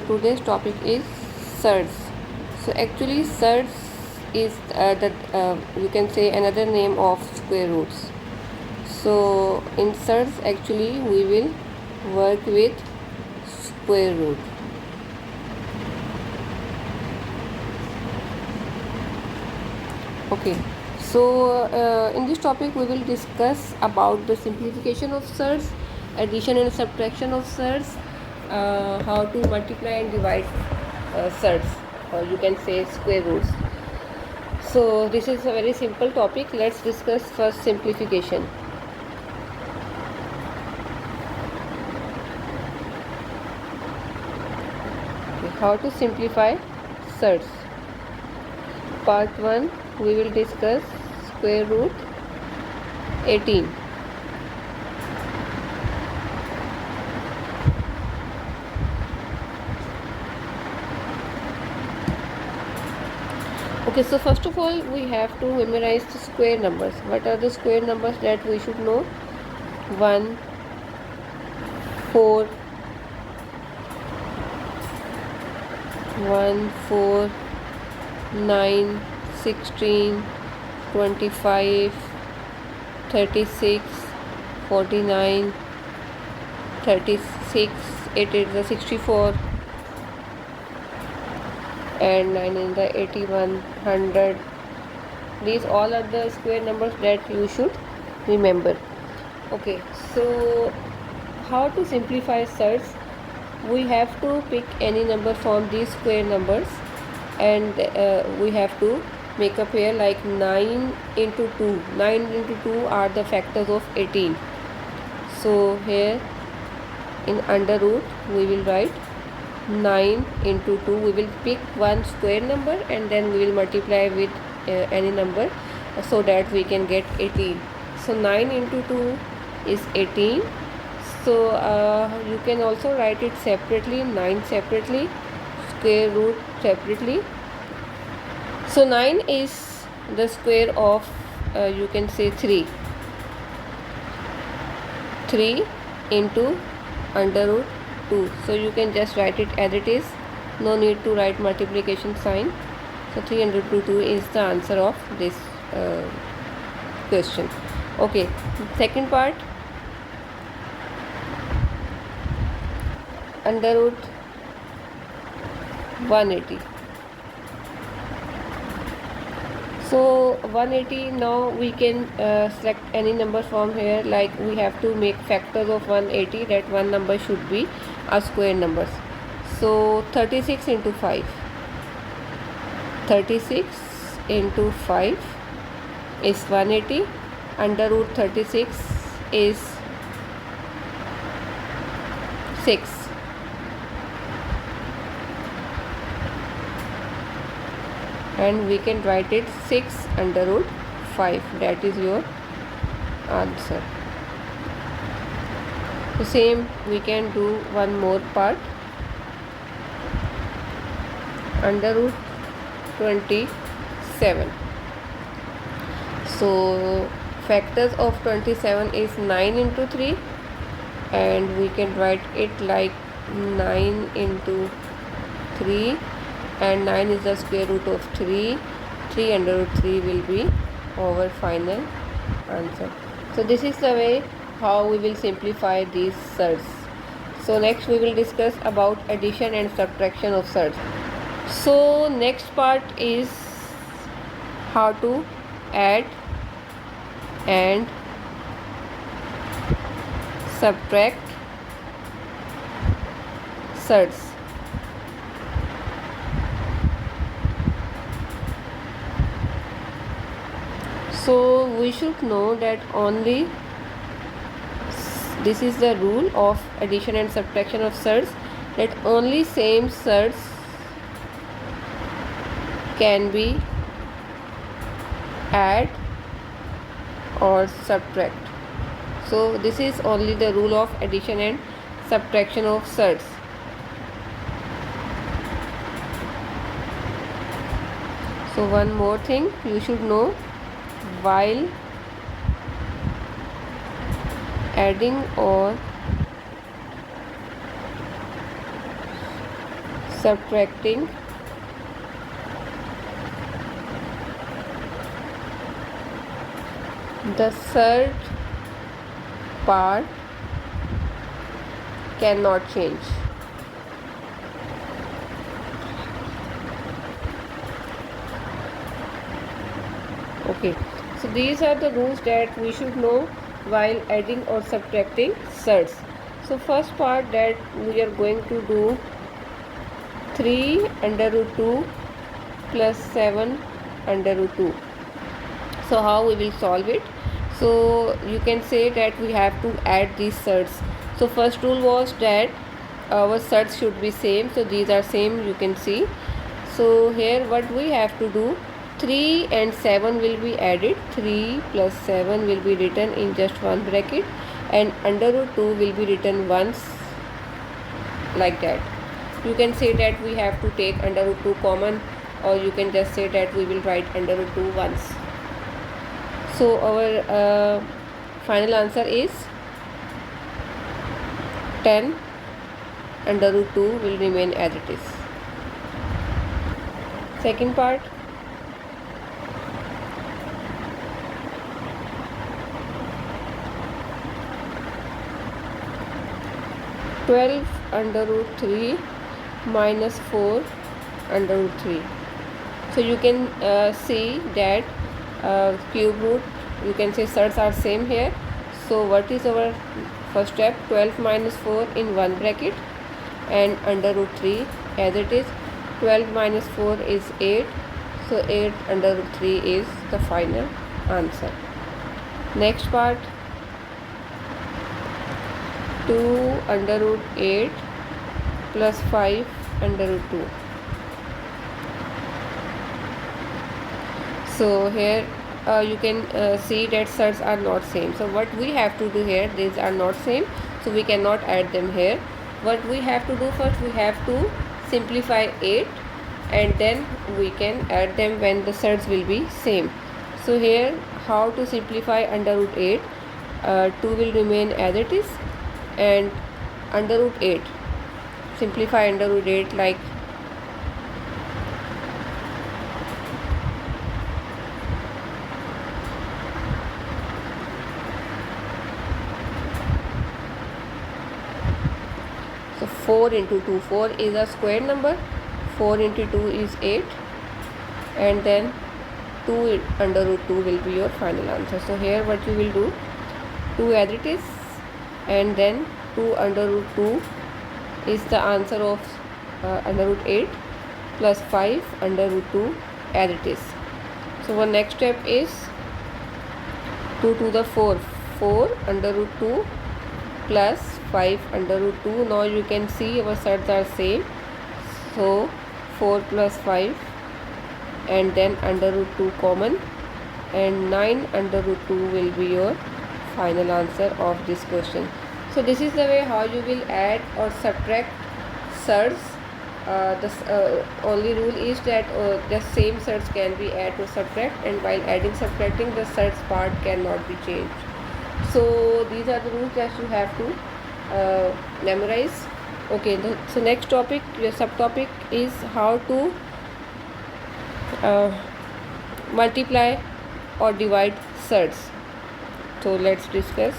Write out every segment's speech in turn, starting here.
today's topic is Surds. So actually Surds is you can say another name of square roots. So in Surds actually we will work with square root. Okay, so in this topic we will discuss about the simplification of surds, addition and subtraction of surds, how to multiply and divide surds, or you can say square roots. So this is a very simple topic. Let's discuss first simplification. Okay, how to simplify surds. Part 1 we will discuss square root 18. Okay, so first of all we have to memorize the square numbers. What are the square numbers that we should know? 1, 4, 1, 4, 9, 16, 25, 36, 49, 36, 8 is the 64, and 9 is the 81, 100. These all are the square numbers that you should remember. Okay, so how to simplify surds? We have to pick any number from these square numbers, and we have to make a pair like 9 into 2. 9 into 2 are the factors of 18. So here in under root we will write 9 into 2. We will pick one square number and then we will multiply with any number so that we can get 18. So 9 into 2 is 18. So you can also write it separately, 9 separately, square root separately. So 9 is the square of you can say 3. 3 into under root 2. So you can just write it as it is. No need to write multiplication sign. So 3 under root 2 is the answer of this question. Okay, second part, under root 180. So 180, now we can select any number from here. Like we have to make factors of 180, that one number should be a square numbers. So 36 into 5. 36 into 5 is 180. Under root 36 is 6. And we can write it 6 under root 5. That is your answer. The same we can do one more part. Under root 27. So factors of 27 is 9 into 3, and we can write it like 9 into 3, and 9 is the square root of 3. 3 under root 3 will be our final answer. So this is the way how we will simplify these surds. So next we will discuss about addition and subtraction of surds. So next part is how to add and subtract surds. So we should know that only this is the rule of addition and subtraction of surds, that only same surds can be add or subtract. So this is only the rule of addition and subtraction of surds. So one more thing you should know, while adding or subtracting the third part cannot change. Okay, so these are the rules that we should know while adding or subtracting surds. So first part that we are going to do 3 under root 2 plus 7 under root 2. So how we will solve it? So you can say that we have to add these surds. So first rule was that our surds should be same. So these are same, you can see. So here what we have to do, 3 and 7 will be added. 3 plus 7 will be written in just one bracket, and under root 2 will be written once, like that. You can say that we have to take under root 2 common, or you can just say that we will write under root 2 once. So our final answer is 10 under root 2 will remain as it is. Second part, (12 under root 3 minus 4 under root 3). So you can see that cube root, you can say surds are same here. So what is our first step? 12 minus 4 in one bracket and under root 3 as it is. 12 minus 4 is 8. So 8 under root 3 is the final answer. Next part, 2 under root 8 plus 5 under root 2. So here you can see that surds are not same. So what we have to do here, these are not same, so we cannot add them here. What we have to do first, we have to simplify 8 and then we can add them when the surds will be same. So here how to simplify under root 8? 2 will remain as it is, and under root 8, simplify under root 8 like so 4 into 2, 4 is a square number, 4 into 2 is 8, and then 2 under root 2 will be your final answer. So here what you will do, 2 as it is, and then 2 under root 2 is the answer of under root 8 plus 5 under root 2 as it is. So our next step is 2 to the 4, 4 under root 2 plus 5 under root 2. Now you can see our surds are same. So 4 plus 5 and then under root 2 common, and 9 under root 2 will be your final answer of this question. So this is the way how you will add or subtract surds. The only rule is that the same surds can be added or subtract, and while adding subtracting the surds part cannot be changed. So these are the rules that you have to memorize. Okay, so next topic, your subtopic is how to multiply or divide surds. So let's discuss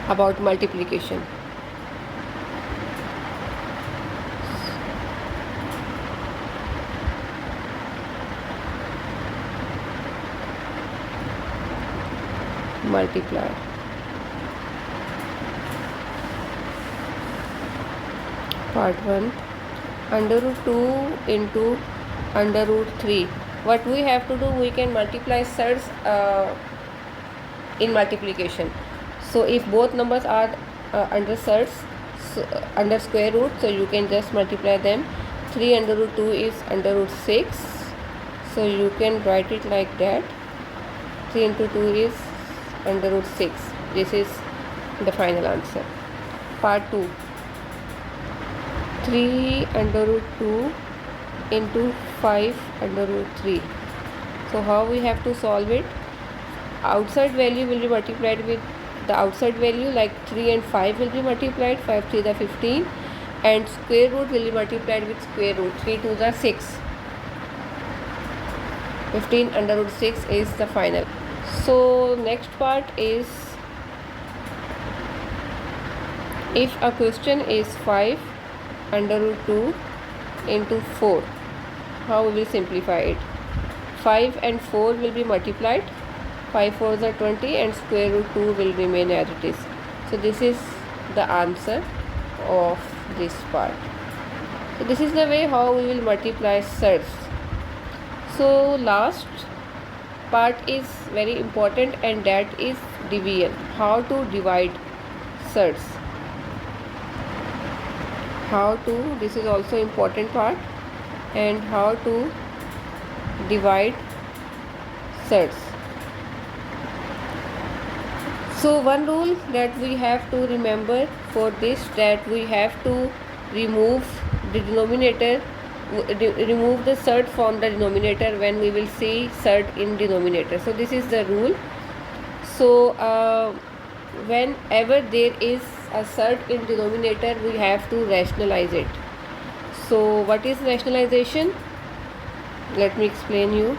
about multiplication. Multiply. Part 1, under root 2 into under root 3. What we have to do, we can multiply surds in multiplication. So if both numbers are under surds, under square root, so you can just multiply them. 3 under root 2 is under root 6, so you can write it like that. 3 into 2 is under root 6. This is the final answer. Part 2, 3 under root 2 into 5 under root 3. So how we have to solve it? Outside value will be multiplied with the outside value, like 3 and 5 will be multiplied. 5 3 the 15, and square root will be multiplied with square root. 3 to the 6. 15 under root 6 is the final. So next part is, if a question is 5 under root 2 into 4, how we will simplify it? 5 and 4 will be multiplied. 5 4s are 20 and square root 2 will remain as it is. So this is the answer of this part. So this is the way how we will multiply surds. So last part is very important, and that is division. How to divide surds. This is also important part, and how to divide surds. So one rule that we have to remember for this, that we have to remove the denominator, remove the surd from the denominator when we will see surd in denominator. So this is the rule. So whenever there is a surd in denominator, we have to rationalize it. So what is rationalization? Let me explain you.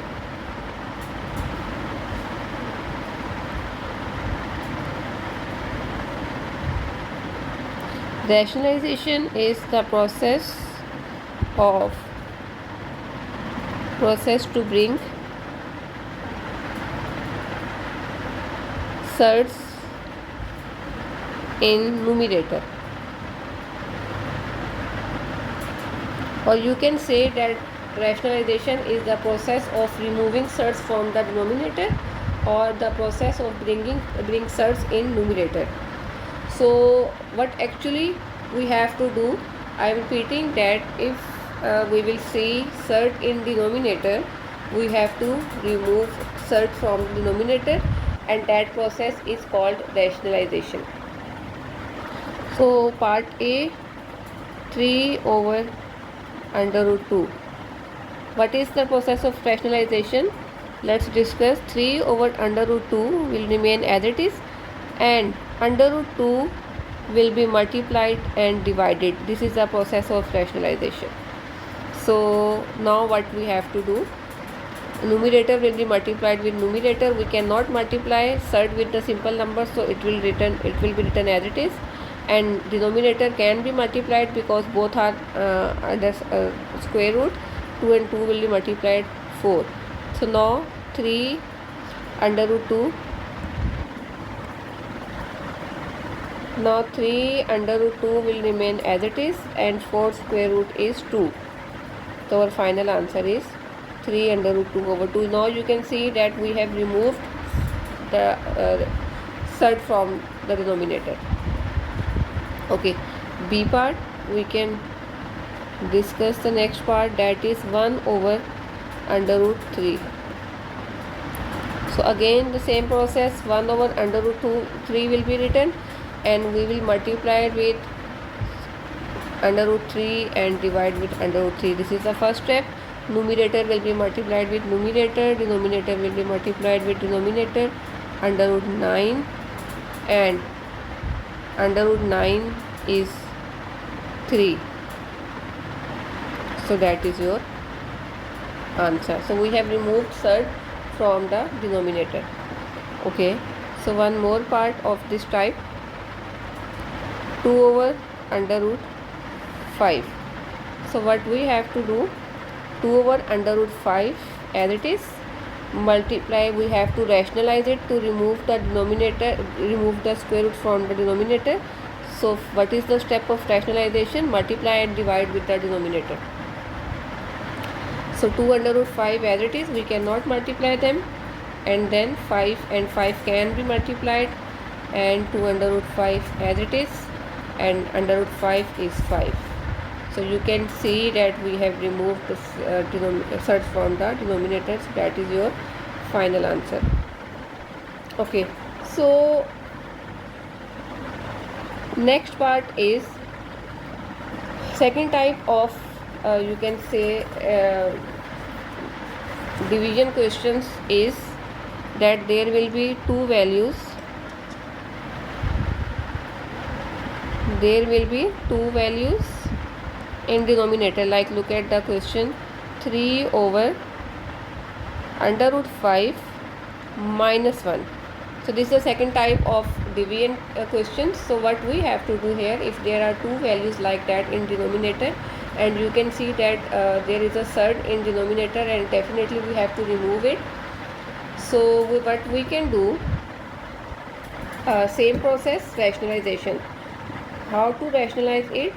Rationalization is the process to bring surds in numerator, or you can say that rationalization is the process of removing surds from the denominator, or the process of bring surds in numerator. So what actually we have to do, I am repeating that if we will see surd in denominator, we have to remove surd from denominator, and that process is called rationalization. So part A, 3 over under root 2. What is the process of rationalization? Let's discuss. 3 over under root 2 will remain as it is, and under root 2 will be multiplied and divided. This is the process of rationalization. So now what we have to do, numerator will be multiplied with numerator. We cannot multiply surd with the simple number, so it will be written as it is, and denominator can be multiplied because both are under square root. 2 and 2 will be multiplied 4. So now 3 under root 2. Now 3 under root 2 will remain as it is, and 4 square root is 2. So our final answer is 3 under root 2 over 2. Now you can see that we have removed the surd from the denominator. Okay, B part, we can discuss the next part, that is 1 over under root 3. So again the same process, 1 over under root 3 will be written, and we will multiply it with under root 3 and divide with under root 3. This is the first step. Numerator will be multiplied with numerator, denominator will be multiplied with denominator. Under root 9, and under root 9 is 3. So that is your answer. So we have removed surd from the denominator. Okay, so one more part of this type, 2 over under root 5. So what we have to do, 2 over under root 5 as it is, multiply, we have to rationalize it to remove the denominator, remove the square root from the denominator. So what is the step of rationalization? Multiply and divide with the denominator. So 2 under root 5 as it is, we cannot multiply them, and then 5 and 5 can be multiplied, and 2 under root 5 as it is, and under root 5 is 5. So you can see that we have removed the surd from the denominators. That is your final answer. Okay, so next part is second type of you can say division questions, is that there will be two values. There will be two values in denominator, like look at the question, 3 over under root 5 minus 1. So this is the second type of deviant question. So what we have to do here, if there are two values like that in denominator and you can see that there is a surd in denominator, and definitely we have to remove it. So what we can do, same process, rationalization. How to rationalize it?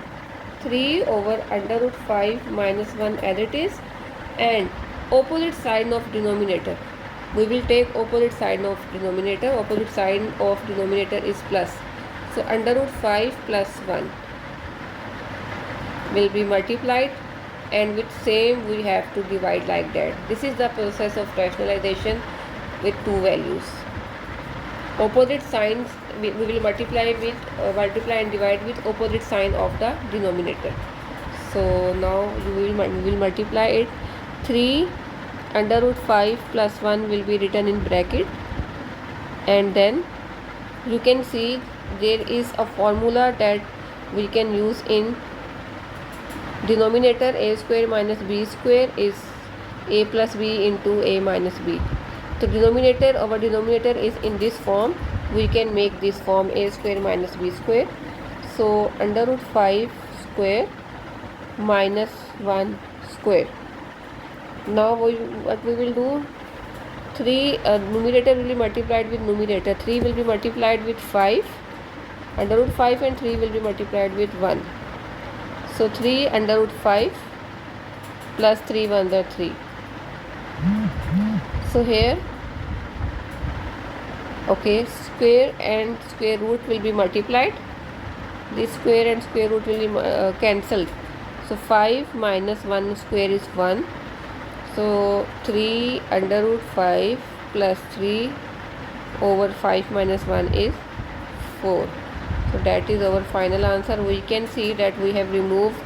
3 over under root 5 minus 1 as it is, and opposite sign of denominator. We will take opposite sign of denominator. Opposite sign of denominator is plus. So under root 5 plus 1 will be multiplied, and with same we have to divide like that. This is the process of rationalization with two values. Opposite signs we will multiply and divide with opposite sign of the denominator. So now we will multiply it. 3 under root 5 plus 1 will be written in bracket, and then you can see there is a formula that we can use in denominator. A square minus b square is a plus b into a minus b. So denominator, our denominator is in this form. We can make this form a square minus b square. So under root 5 square minus 1 square. Now what we will do, 3 numerator will be multiplied with numerator. 3 will be multiplied with 5. Under root 5 and 3 will be multiplied with 1. So 3 under root 5 plus 3 1 are 3. So here, okay, square and square root will be multiplied. This square and square root will be cancelled. So 5 minus 1 square is 1. So 3 under root 5 plus 3 over 5 minus 1 is 4. So that is our final answer. We can see that we have removed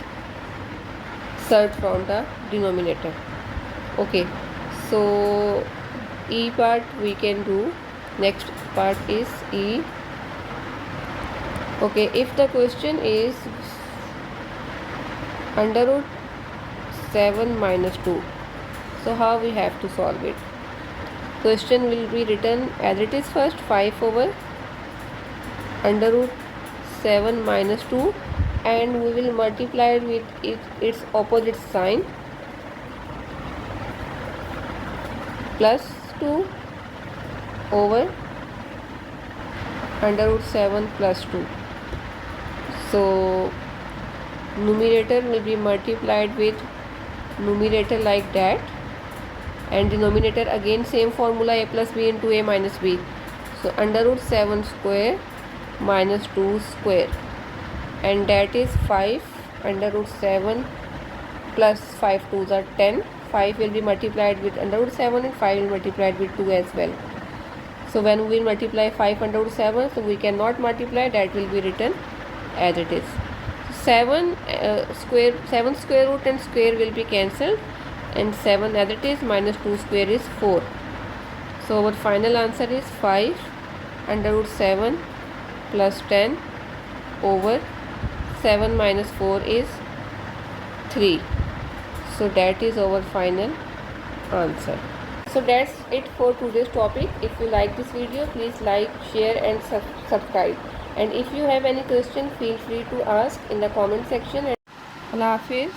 surd from the denominator. Okay, so E part we can do. Next part is E. Okay, if the question is under root 7 minus 2, so how we have to solve it? Question will be written as it is first, 5 over under root 7 minus 2, and we will multiply it with its opposite sign, plus 2 over under root 7 plus 2. So numerator will be multiplied with numerator like that, and denominator again same formula, a plus b into a minus b. So under root 7 square minus 2 square, and that is 5 under root 7 plus 5 2s are 10. 5 will be multiplied with under root 7 and 5 will be multiplied with 2 as well. So when we multiply 5 under root 7, so we cannot multiply, that will be written as it is. 7 square root and square will be cancelled, and 7 as it is minus 2 square is 4. So our final answer is 5 under root 7 plus 10 over 7 minus 4 is 3. So that is our final answer. So that's it for today's topic. If you like this video, please like, share and subscribe. And if you have any question, feel free to ask in the comment section. Allah Hafiz.